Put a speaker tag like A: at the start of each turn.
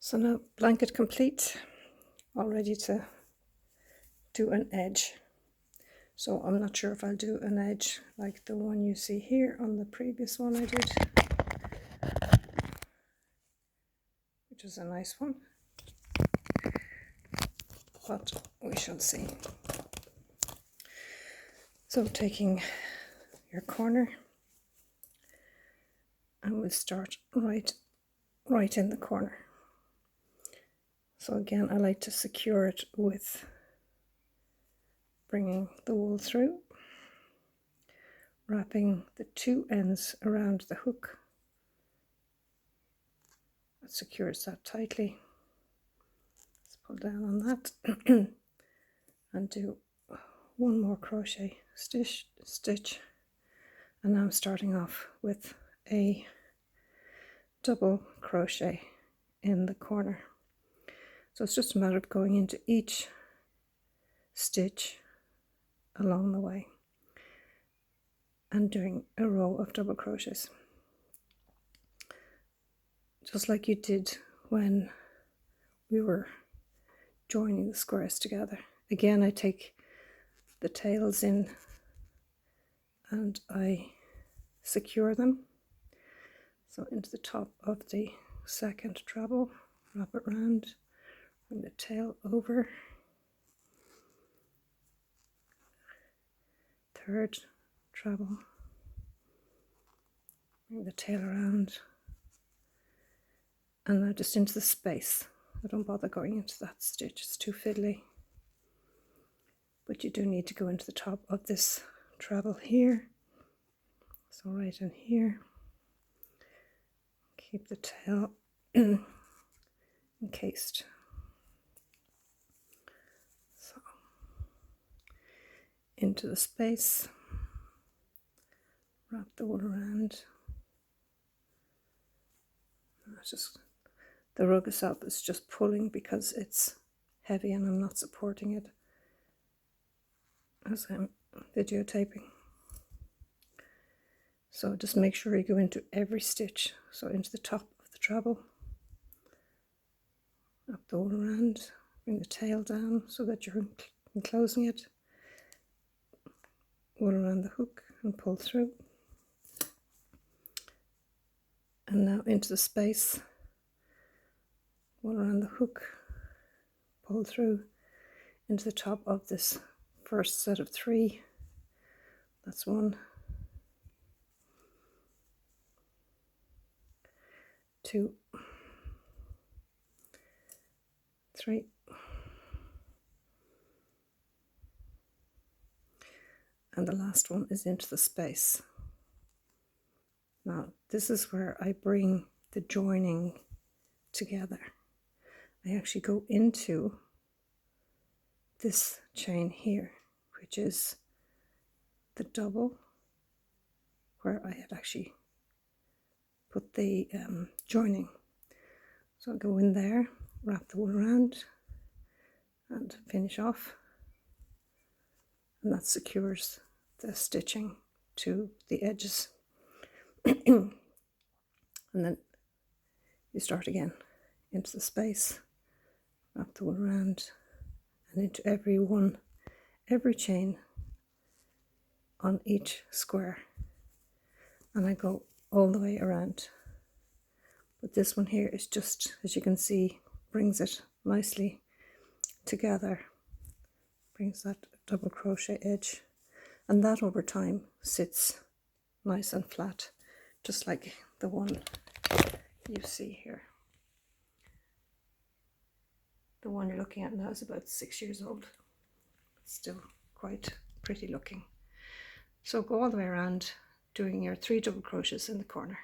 A: So now blanket complete, all ready to do an edge. So I'm not sure if I'll do an edge like the one you see here on the previous one I did, which is a nice one, but we shall see. So taking your corner, and we'll start right in the corner. So again, I like to secure it with bringing the wool through, wrapping the two ends around the hook. That secures that tightly. Let's pull down on that and do one more crochet stitch, and now I'm starting off with a double crochet in the corner. So it's just a matter of going into each stitch along the way and doing a row of double crochets, just like you did when we were joining the squares together. Again, I take the tails in and I secure them. So into the top of the second treble, wrap it round, bring the tail over, third treble, bring the tail around, and now just into the space. I don't bother going into that stitch, it's too fiddly, but you do need to go into the top of this treble here. So right in here, keep the tail encased. So into the space, wrap the wool around. It's just the rug itself is just pulling because it's heavy and I'm not supporting it as I'm videotaping. So just make sure you go into every stitch. So into the top of the treble, wrap the wool around, bring the tail down so that you're enclosing it, wool around the hook and pull through. And now into the space, wool around the hook, pull through into the top of this first set of 3. That's 1, 2, 3, and the last one is into the space. Now this is where I bring the joining together. I actually go into this chain here, which is the double where I had actually put the joining. So I go in there, wrap the wool around and finish off, and that secures the stitching to the edges. And then you start again into the space, wrap the wool around, and into every chain on each square, and I go all the way around. But this one here is just, as you can see, brings it nicely together, brings that double crochet edge, and that over time sits nice and flat, just like the one you see here. The one you're looking at now is about 6 years old. It's still quite pretty looking. So go all the way around doing your 3 double crochets in the corner.